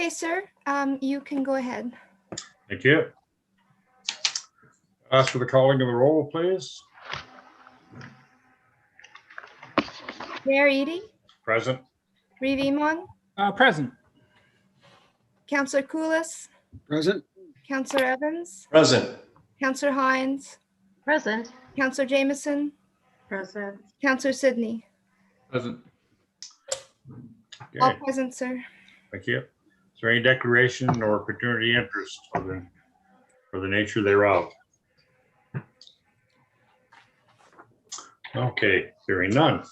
Okay, sir, you can go ahead. Thank you. Ask for the calling of the roll, please. Mayor Eadie, Present. Reeve Emon, Present. Councillor Koulis, Present. Councillor Evans, Present. Councillor Hines, Present. Councillor Jameson, Present. Councillor Sydney. Present. All Okay, present, sir. thank you. Is there any declaration or opportunity interest for the nature thereof? Okay, hearing none.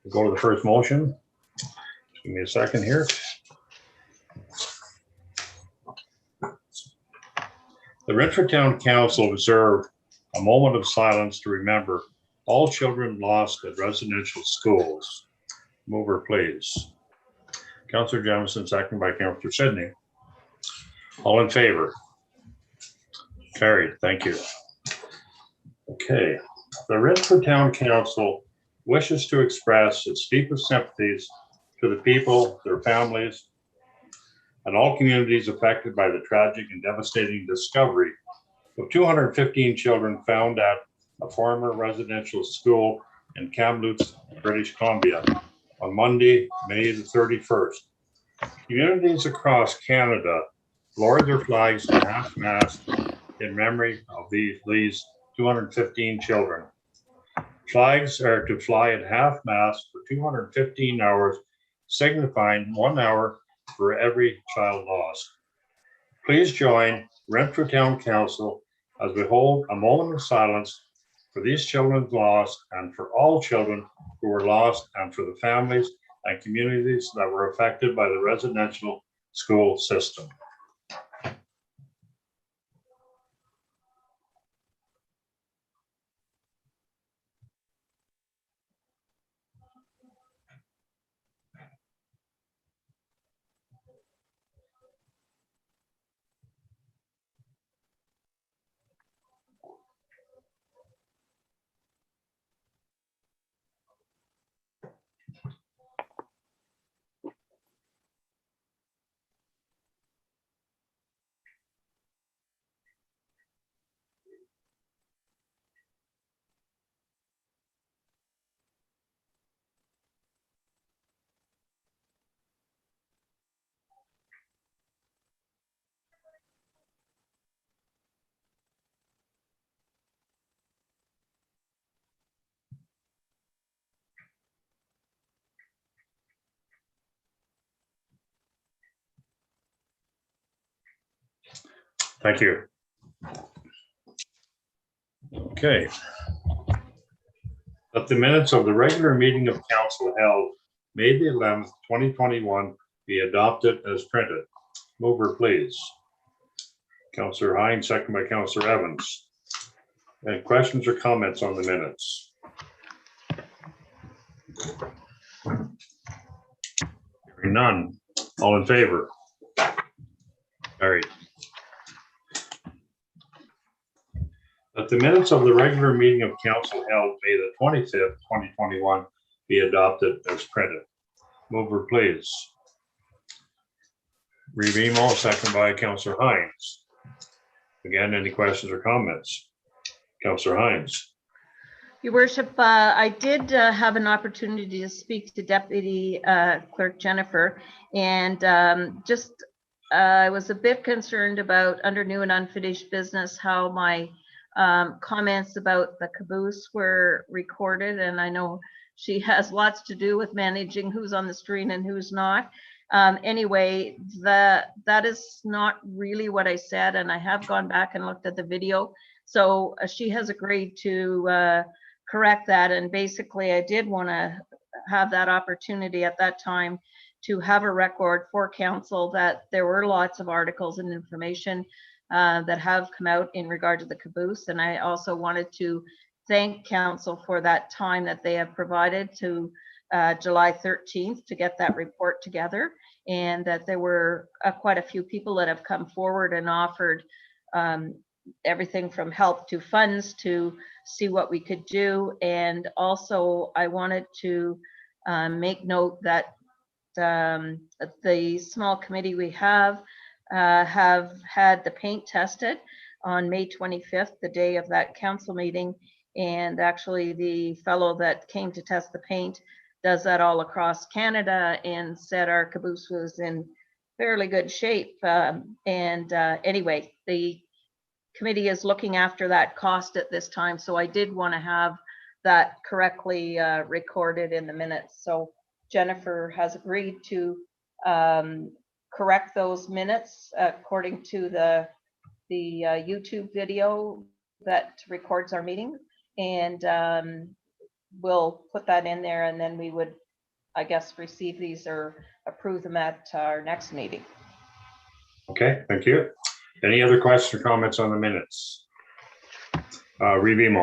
We'll go to the first motion. Give me a second here. The Renfrew Town Council observed a moment of silence to remember all children lost at residential schools. Mover, please. Councillor Jamison, second by Councillor Sydney. All in favor? Carried, thank you. Okay, the Renfrew Town Council wishes to express its deepest sympathies to the people, their families, and all communities affected by the tragic and devastating discovery of 215 children found at a former residential school in Kamloops, British Columbia on Monday, May the 31st. Communities across Canada lowered their flags to half-mast in memory of these 215 children. Flags are to fly at half-mast for 215 hours, signifying 1 hour for every child lost. Please join Renfrew Town Council as we hold a moment of silence for these children lost and for all children who were lost and for the families and communities that were affected by the residential school system. Thank you. Okay. That the minutes of the regular meeting of council held May the 11th, 2021 be adopted as printed. Mover, please. Councillor Hines, second by Councillor Evans. Any questions or comments on the minutes? Hearing none. All in favor? Carried. That the minutes of the regular meeting of council held May the 25th, 2021 be adopted as printed. Mover, please. Reeve Emo, second by Councillor Hines. Again, any questions or comments? Councillor Hines. Your worship, I did have an opportunity to speak to Deputy Clerk Jennifer, and I was a bit concerned about under new and unfinished business how my comments about the caboose were recorded, and I know she has lots to do with managing who's on the screen and who's not. Anyway, that is not really what I said, and I have gone back and looked at the video. So she has agreed to correct that, and basically I did want to have that opportunity at that time to have a record for council that there were lots of articles and information that have come out in regard to the caboose. And I also wanted to thank council for that time that they have provided to July 13th to get that report together, and that there were quite a few people that have come forward and offered everything from help to funds to see what we could do. And also I wanted to make note that the small committee we have had the paint tested on May 25th, the day of that council meeting. And actually the fellow that came to test the paint does that all across Canada and said our caboose was in fairly good shape. Anyway, the committee is looking after that cost at this time. So I did want to have that correctly recorded in the minutes. So Jennifer has agreed to correct those minutes according to the YouTube video that records our meeting. And we'll put that in there, and then we would, I guess, receive these or approve them at our next meeting. Okay, thank you. Any other questions or comments on the minutes? Reeve.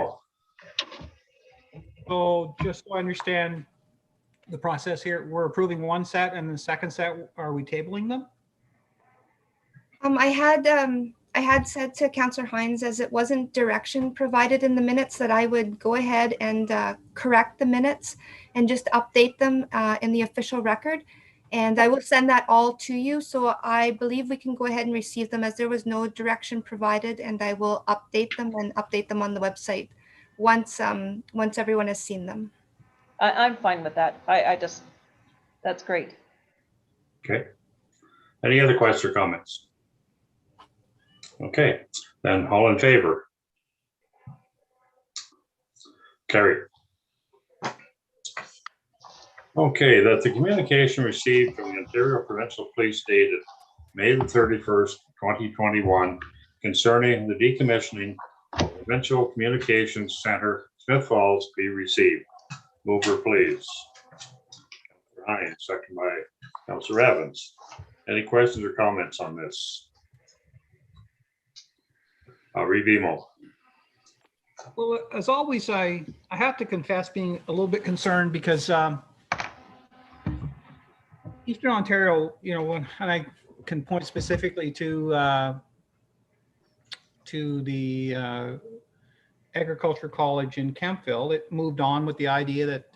So just so I understand the process here, we're approving one set, and the second set, are we tabling them? I had said to Councillor Hines, as it wasn't direction provided in the minutes, that I would go ahead and correct the minutes and just update them in the official record. And I will send that all to you. So I believe we can go ahead and receive them, as there was no direction provided, and I will update them on the website once everyone has seen them. I'm fine with that. That's great. Okay. Any other questions or comments? Okay, then all in favor? Carried. Okay, that the communication received from the Ontario Provincial Police dated May the 31st, 2021 concerning the decommissioning of the Provincial Communications Center, Smith Falls, be received. Mover, please. Councillor Hines, second by Councillor Evans. Any questions or comments on this? Reeve. Well, as always, I have to confess being a little bit concerned because Eastern Ontario, and I can point specifically to the Agriculture College in Kemptville. It moved on with the idea that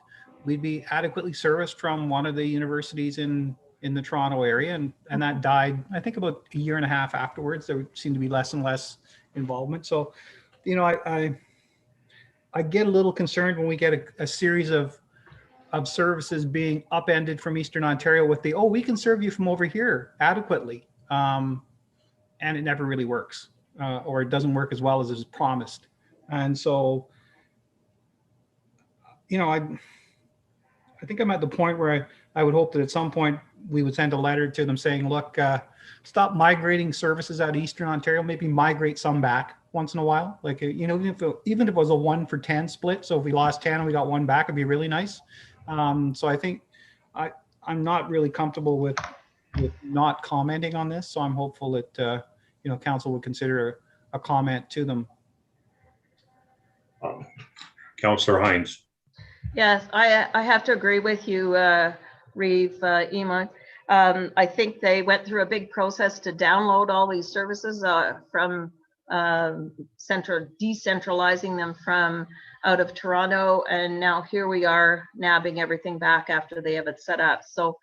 we'd be adequately serviced from one of the universities in the Toronto area, and that died, I think, about a year and a half afterwards. There seemed to be less and less involvement. So, I get a little concerned when we get a series of services being upended from Eastern Ontario with we can serve you from over here adequately. And it never really works, or it doesn't work as well as is promised. And so, I think I'm at the point where I would hope that at some point we would send a letter to them saying, look, stop migrating services out of Eastern Ontario, maybe migrate some back once in a while. Like, even if it was a 1-for-10 split. So if we lost 10 and we got one back, it'd be really nice. So I think I'm not really comfortable with not commenting on this. So I'm hopeful that, council would consider a comment to them. Councillor Hines. Yes, I have to agree with you, Reeve, Ema. I think they went through a big process to download all these services from decentralizing them from out of Toronto, and now here we are nabbing everything back after they have it set up. So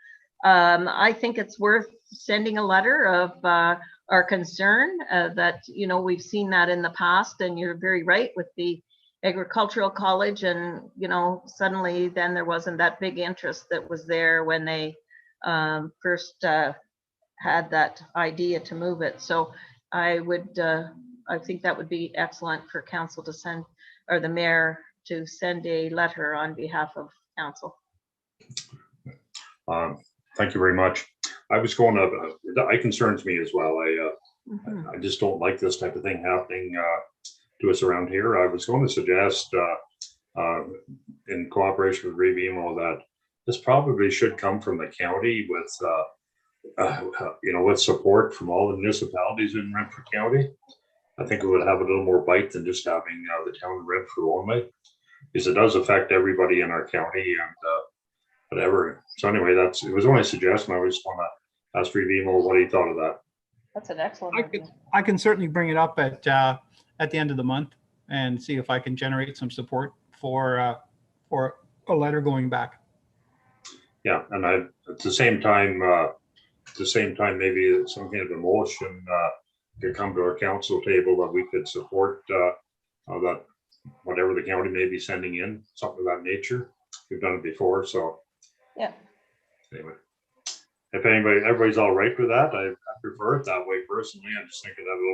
I think it's worth sending a letter of our concern that we've seen that in the past, and you're very right with the Agricultural College, and suddenly then there wasn't that big interest that was there when they first had that idea to move it. So I think that would be excellent for council to send, or the mayor to send a letter on behalf of council. Thank you very much. I was going to, it concerns me as well. I just don't like this type of thing happening to us around here. I was going to suggest in cooperation with Reeve that this probably should come from the county with support from all the municipalities in Renfrew County. I think it would have a little more bite than just having the town of Renfrew only, because it does affect everybody in our county and whatever. So anyway, it was only a suggestion. I just want to ask Reeve what he thought of that. That's an excellent idea. I can certainly bring it up at the end of the month and see if I can generate some support for a letter going back. Yeah, and at the same time, maybe some kind of a motion could come to our council table that we could support that whatever the county may be sending in, something of that nature. We've done it before, so. Yeah. Anyway, if everybody's all right with that, I prefer it that way personally. I just think it had a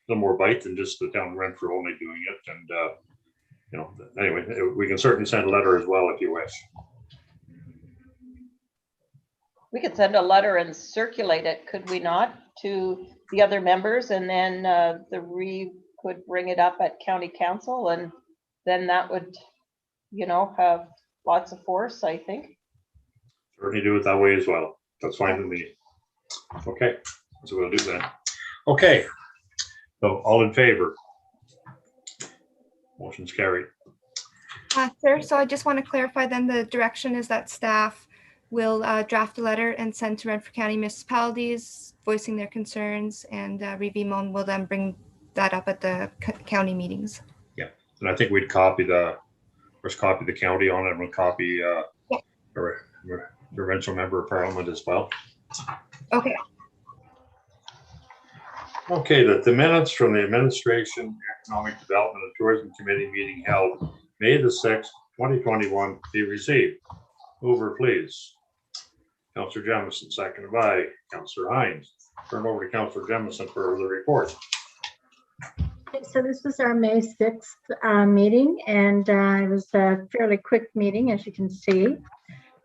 little more bite than just the town of Renfrew only doing it. And anyway, we can certainly send a letter as well if you wish. We could send a letter and circulate it, could we not, to the other members, and then could bring it up at county council, and then that would, have lots of force, I think. Certainly do it that way as well. That's fine with me. Okay, so we'll do that. Okay, so all in favor? Motion's carried. Sir, so I just want to clarify then the direction is that staff will draft a letter and send to Renfrew County municipalities voicing their concerns, and Revimon will then bring that up at the county meetings. Yeah, and I think we'd copy the county on it, and we'll copy the provincial member of parliament as well. Okay. Okay, the minutes from the Administration, Economic Development and Tourism Committee meeting held May the 6th, 2021 be received. Mover, please. Councillor Jemison, seconded by Councillor Hines. Turn over to Councillor Jemison for the report. Okay, so this was our May 6th meeting, and it was a fairly quick meeting, as you can see.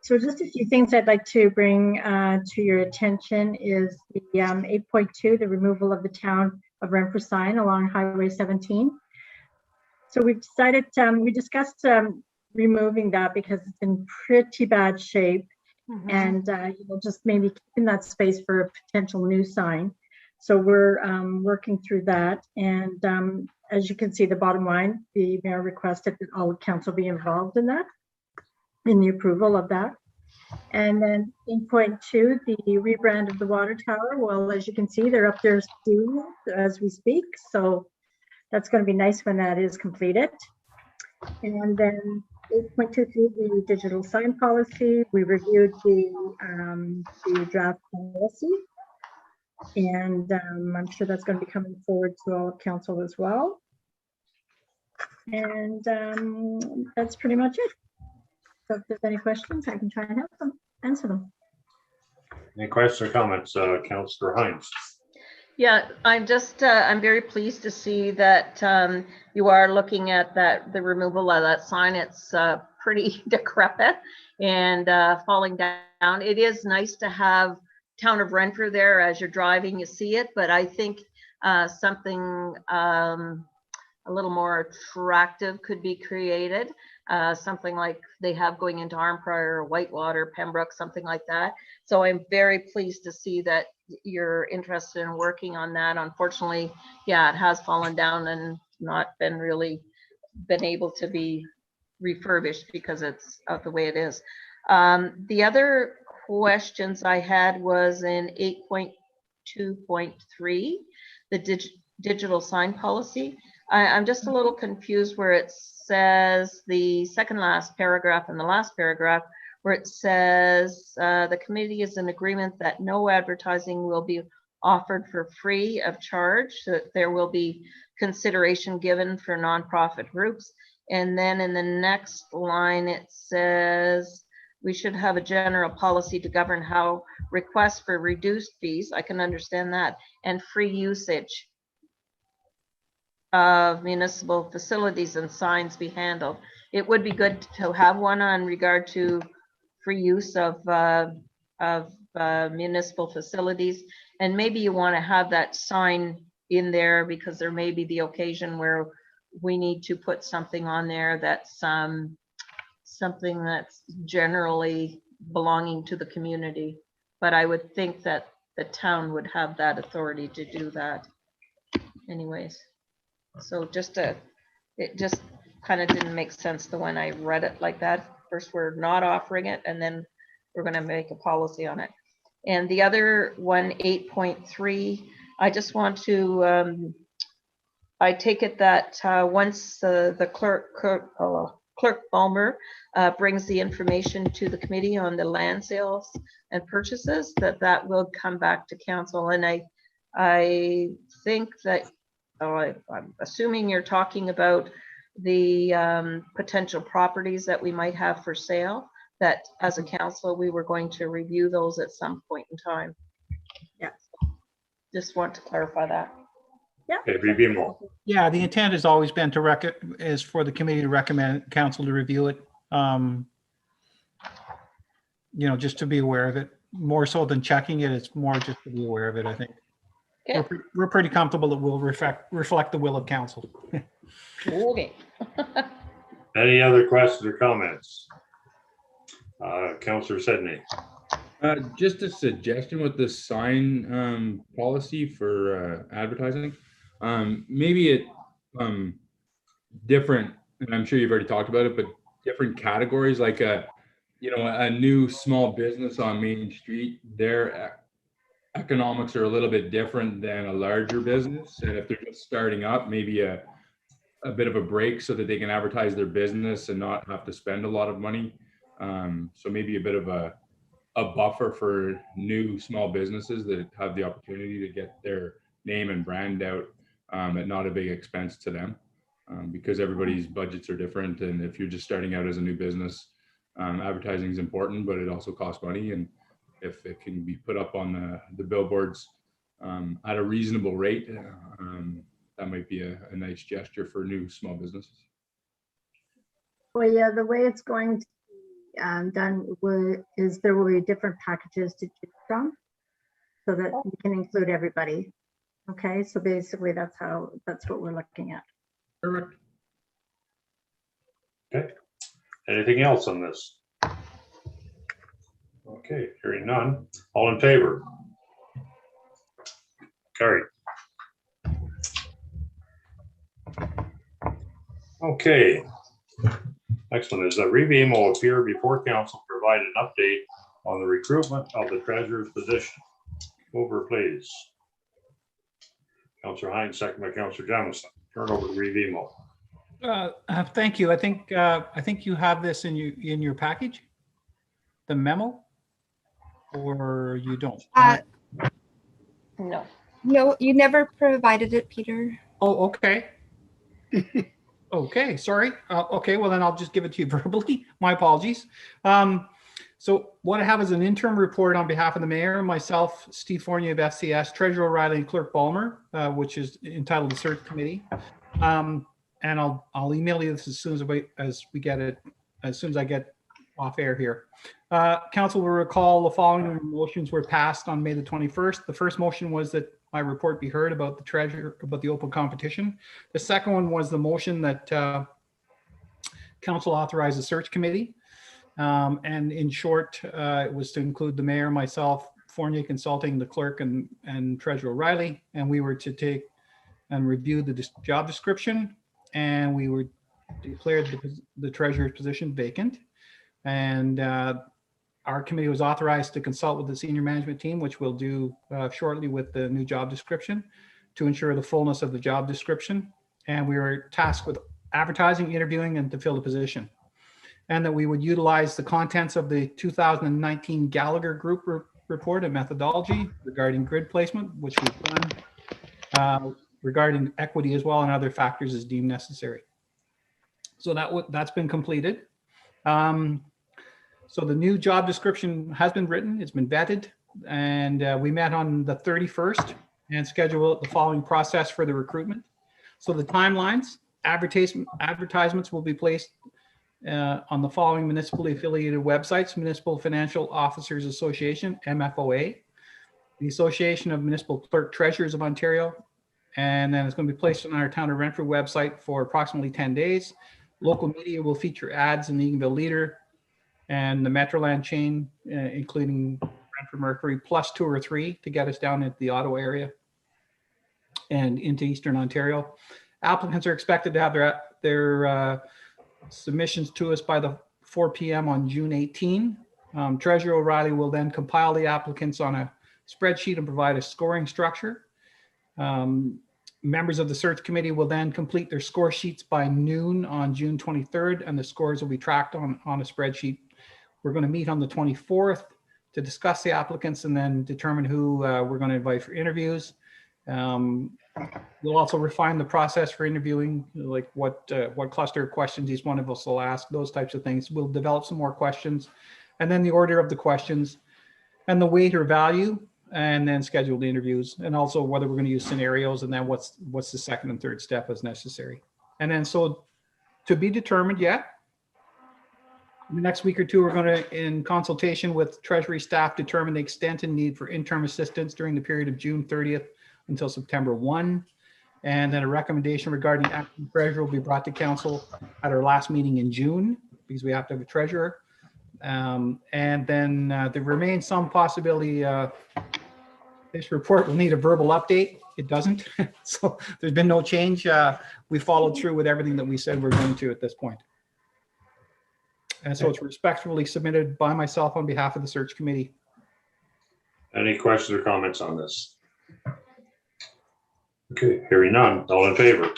So just a few things I'd like to bring to your attention is the 8.2, the removal of the town of Renfrew sign along Highway 17. So we've decided, we discussed removing that because it's in pretty bad shape, and just maybe keeping that space for a potential new sign. So we're working through that, and as you can see, the bottom line, the mayor requested that all of council be involved in that, in the approval of that. And then 8.2, the rebrand of the water tower. Well, as you can see, they're up there soon as we speak, so that's going to be nice when that is completed. And then 8.23, the digital sign policy. We reviewed the draft policy, and I'm sure that's going to be coming forward to all of council as well. And that's pretty much it. So if there's any questions, I can try and help them, answer them. Any questions or comments, Councillor Hines? Yeah, I'm just, I'm very pleased to see that you are looking at the removal of that sign. It's pretty decrepit and falling down. It is nice to have town of Renfrew there as you're driving, you see it, but I think something a little more attractive could be created. Something like they have going into Arnprior, Whitewater, Pembroke, something like that. So I'm very pleased to see that you're interested in working on that. Unfortunately, yeah, it has fallen down and not been able to be refurbished because it's out the way it is. The other questions I had was in 8.2.3, the digital sign policy. I'm just a little confused where it says the second last paragraph and the last paragraph where it says the committee is in agreement that no advertising will be offered for free of charge, so that there will be consideration given for nonprofit groups. And then in the next line it says we should have a general policy to govern how requests for reduced fees, I can understand that, and free usage of municipal facilities and signs be handled. It would be good to have one on regard to free use of municipal facilities, and maybe you want to have that sign in there because there may be the occasion where we need to put something on there that's something that's generally belonging to the community. But I would think that the town would have that authority to do that anyways. So it just kind of didn't make sense the when I read it like that. First, we're not offering it, and then we're going to make a policy on it. And the other one, 8.3, I just want to, I take it that once the Clerk Balmer brings the information to the committee on the land sales and purchases, that will come back to council. And I think that, I'm assuming you're talking about the potential properties that we might have for sale, that as a council, we were going to review those at some point in time. Yeah. Just want to clarify that. Yeah. Okay, review more. Yeah, the intent has always been is for the committee to recommend council to review it. Just to be aware of it, more so than checking it. It's more just to be aware of it, I think. Okay. We're pretty comfortable that we'll reflect the will of council. Okay. Any other questions or comments? Councillor Sidney. Just a suggestion with the sign policy for advertising. Maybe it different, and I'm sure you've already talked about it, but different categories, like a new small business on Main Street, their economics are a little bit different than a larger business. And if they're just starting up, maybe a bit of a break so that they can advertise their business and not have to spend a lot of money. So maybe a bit of a buffer for new small businesses that have the opportunity to get their name and brand out at not a big expense to them, because everybody's budgets are different. And if you're just starting out as a new business, advertising is important, but it also costs money. And if it can be put up on the billboards at a reasonable rate, that might be a nice gesture for new small businesses. Well, yeah, the way it's going to be done is there will be different packages to choose from, so that you can include everybody. Okay, so basically that's what we're looking at. Correct. Okay. Anything else on this? Okay, hearing none. All in favor? Carried. Okay. Next one is that Reeve will appear before council, provide an update on the recruitment of the treasurer's position. Over, please. Councillor Hines, second by Councillor Jamison. Turn over to Reeve. Thank you. I think you have this in your package, the memo, or you don't? No. No, you never provided it, Peter. Oh, okay. Okay, sorry. Okay, well then I'll just give it to you verbally. My apologies. So what I have is an interim report on behalf of the mayor, myself, Steve Fournier of FCS, Treasurer O'Reilly, and Clerk Balmer, which is entitled the Search Committee. And I'll email you this as soon as we get it, as soon as I get off air here. Council will recall the following motions were passed on May the 21st. The first motion was that my report be heard about the treasurer, about the open competition. The second one was the motion that council authorized the search committee. And in short, it was to include the mayor, myself, Fournier Consulting, the clerk, and Treasurer O'Reilly. And we were to take and review the job description, and we were declared the treasurer's position vacant. And our committee was authorized to consult with the senior management team, which we'll do shortly with the new job description, to ensure the fullness of the job description. And we were tasked with advertising, interviewing, and to fill the position. And that we would utilize the contents of the 2019 Gallagher Group report and methodology regarding grid placement, which we've done, regarding equity as well, and other factors as deemed necessary. So that's been completed. So the new job description has been written, it's been vetted, and we met on the 31st and scheduled the following process for the recruitment. So the timelines, advertisements will be placed on the following municipally affiliated websites: Municipal Financial Officers Association, MFOA, the Association of Municipal Clerk Treasurers of Ontario, and then it's going to be placed on our Town of Renfrew website for approximately 10 days. Local media will feature ads in the Eganville Leader and the Metroland chain, including Renfrew Mercury, plus 2 or 3 to get us down into the Ottawa area and into Eastern Ontario. Applicants are expected to have their submissions to us by the 4 p.m. on June 18. Treasurer O'Reilly will then compile the applicants on a spreadsheet and provide a scoring structure. Members of the search committee will then complete their score sheets by noon on June 23rd, and the scores will be tracked on a spreadsheet. We're going to meet on the 24th to discuss the applicants and then determine who we're going to invite for interviews. We'll also refine the process for interviewing, like what cluster of questions each one of us will ask, those types of things. We'll develop some more questions, and then the order of the questions and the weight or value, and then schedule the interviews, and also whether we're going to use scenarios, and then what's the second and third step as necessary. And then so to be determined yet. In the next week or two, we're going to, in consultation with Treasury staff, determine the extent and need for interim assistance during the period of June 30th until September 1. And then a recommendation regarding acting treasurer will be brought to council at our last meeting in June, because we have to have a treasurer. And then there remains some possibility this report will need a verbal update. It doesn't. So there's been no change. We followed through with everything that we said we're going to at this point. And so it's respectfully submitted by myself on behalf of the search committee. Any questions or comments on this? Okay, hearing none. All in favor?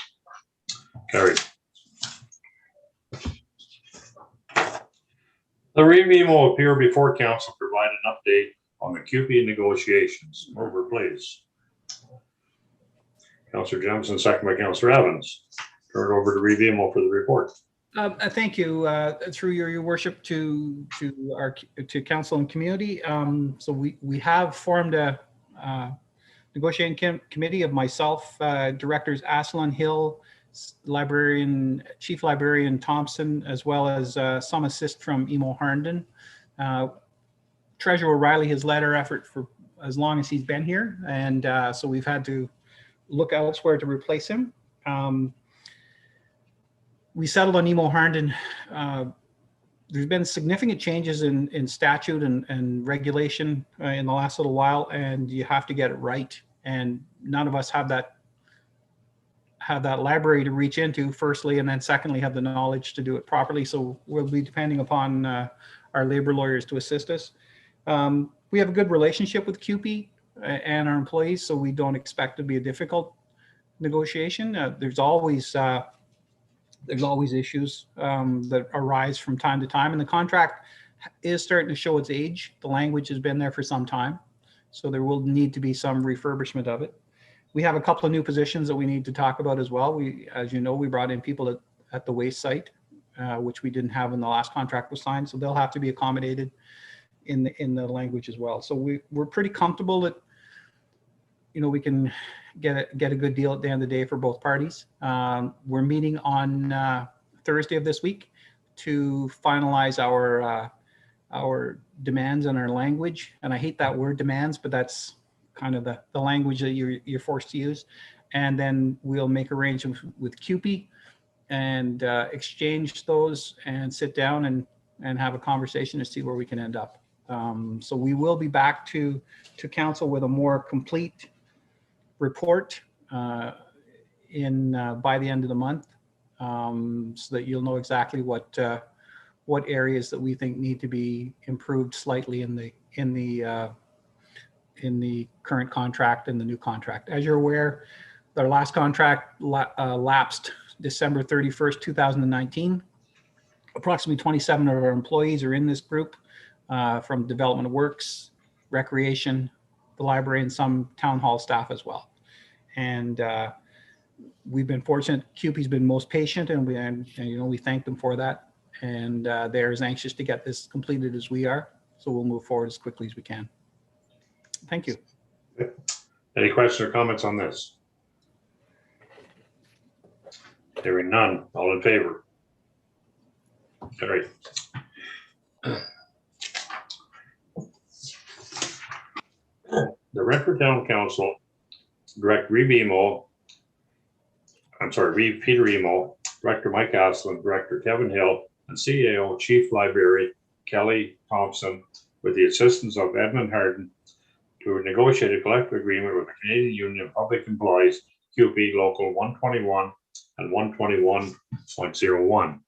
Carried. The review will appear before council, provide an update on the QP negotiations. Over, please. Councillor Jemison, second by Councillor Evans. Turn it over to review for the report. Thank you, through your worship, to council and community. So we have formed a negotiating committee of myself, directors Aslan Hill, Chief Librarian Thompson, as well as some assist from Emo Harnden. Treasurer O'Reilly has led our effort for as long as he's been here, and so we've had to look elsewhere to replace him. We settled on Emo Harnden. There's been significant changes in statute and regulation in the last little while, and you have to get it right. And none of us have that library to reach into, firstly, and then secondly, have the knowledge to do it properly. So we'll be depending upon our labor lawyers to assist us. We have a good relationship with CUPE and our employees, so we don't expect it to be a difficult negotiation. There's always issues that arise from time to time, and the contract is starting to show its age. The language has been there for some time, so there will need to be some refurbishment of it. We have a couple of new positions that we need to talk about as well. As you know, we brought in people at the waste site, which we didn't have when the last contract was signed, so they'll have to be accommodated in the language as well. So we're pretty comfortable that, you know, we can get a good deal at the end of the day for both parties. We're meeting on Thursday of this week to finalize our demands and our language. And I hate that word demands, but that's kind of the language that you're forced to use. And then we'll make arrangements with CUPE and exchange those and sit down and have a conversation to see where we can end up. So we will be back to council with a more complete report by the end of the month, so that you'll know exactly what areas that we think need to be improved slightly in the current contract and the new contract. As you're aware, our last contract lapsed December 31st, 2019. Approximately 27 of our employees are in this group, from Development Works, Recreation, the library, and some town hall staff as well. And we've been fortunate. CUPE's been most patient, and we thank them for that. And they're as anxious to get this completed as we are. So we'll move forward as quickly as we can. Thank you. Any questions or comments on this? Hearing none. All in favor? Carried. The Renfrew Town Council direct Peter Emo, Director Mike Aslan, Director Kevin Hill, and CAO Chief Library Kelly Thompson, with the assistance of Edmund Harden, to negotiate a collective agreement with the Canadian Union of Public Employees, CUPE Local 121 and 121.01.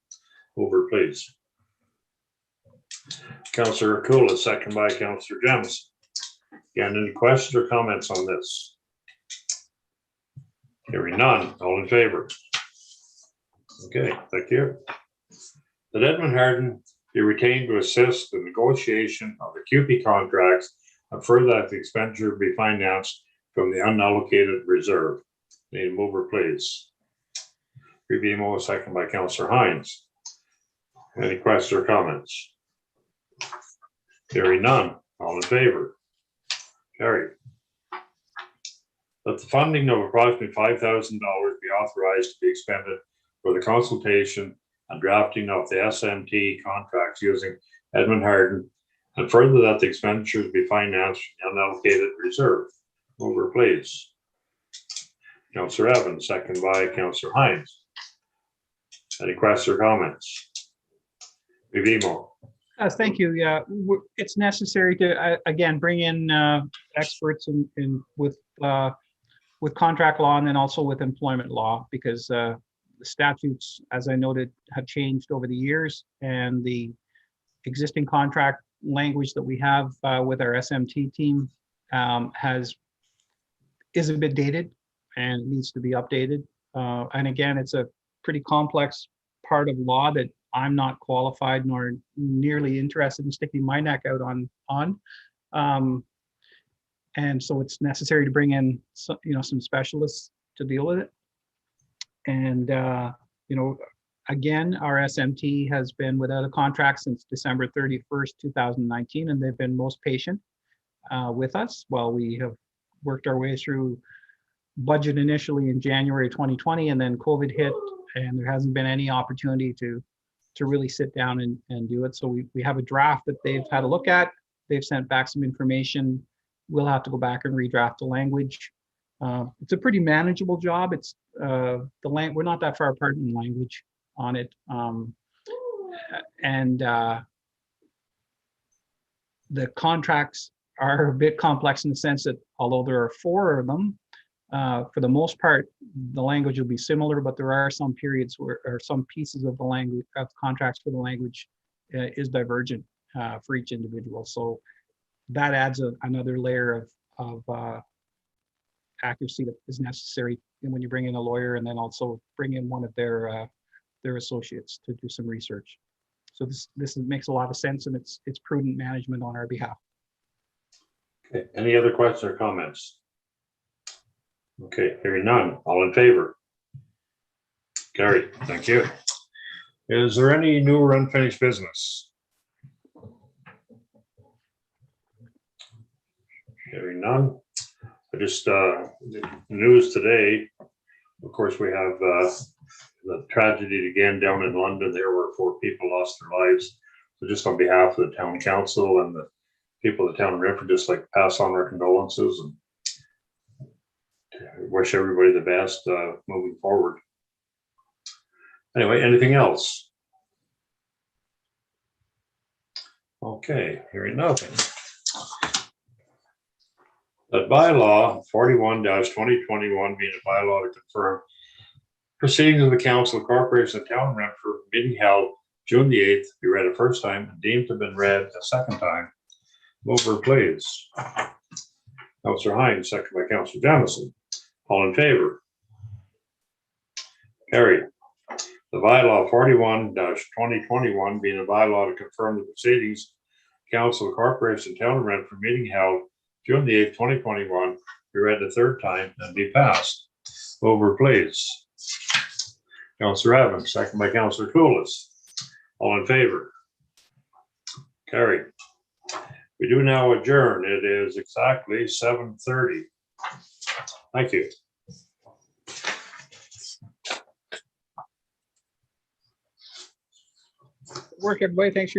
Over, please. Councillor Kula, second by Councillor Jemison. Again, any questions or comments on this? Hearing none, all in favor? Okay, thank you. That Edmund Harden be retained to assist the negotiation of the QP contracts and further that the expenditure be financed from the unallocated reserve. Need a mover, please. BMO, second by Councillor Hines. Any questions or comments? Hearing none, all in favor? Carried. That the funding of approximately $5,000 be authorized to be expended for the consultation and drafting of the SMT contracts using Edmund Harden, and further that the expenditures be financed from the unallocated reserve. Mover, please. Councillor Evans, second by Councillor Hines. Any questions or comments? BMO. Thank you. Yeah, it's necessary to, again, bring in experts in with contract law and then also with employment law, because the statutes, as I noted, have changed over the years, and the existing contract language that we have with our SMT team is a bit dated and needs to be updated. And again, it's a pretty complex part of law that I'm not qualified nor nearly interested in sticking my neck out on. And so it's necessary to bring in some specialists to deal with it. And again, our SMT has been without a contract since December 31st, 2019, and they've been most patient with us while we have worked our way through budget initially in January 2020, and then COVID hit, and there hasn't been any opportunity to really sit down and do it. So we have a draft that they've had a look at. They've sent back some information. We'll have to go back and redraft the language. It's a pretty manageable job. It's we're not that far apart in language on it. And the contracts are a bit complex in the sense that although there are 4 of them, for the most part, the language will be similar, but there are some periods or some pieces of the language of contracts for the language is divergent for each individual. So that adds another layer of accuracy that is necessary when you bring in a lawyer, and then also bring in one of their associates to do some research. So this makes a lot of sense, and it's prudent management on our behalf. Okay, any other questions or comments? Okay, hearing none, all in favor? Carried, thank you. Is there any new or unfinished business? Hearing none. I just, news today, of course, we have the tragedy again down in London there where 4 people lost their lives. So just on behalf of the town council and the people of the town of Renfrew, just like pass on our condolences and wish everybody the best moving forward. Anyway, anything else? Okay, hearing nothing. That bylaw 41-2021 being a bylaw to confirm proceedings of the Council of Corporation of Town of Renfrew meeting held June the 8th be read a first time and deemed to have been read a second time. Mover, please. Councillor Hines, second by Councillor Jamison. All in favor? Carried. The bylaw 41-2021 being a bylaw to confirm the proceedings Council of Corporation of Town of Renfrew meeting held June the 8th, 2021 be read the third time and be passed. Mover, please. Councillor Evans, second by Councillor Cooless. All in favor? Carried. We do now adjourn. It is exactly 7:30. Thank you. Work, everybody. Thanks for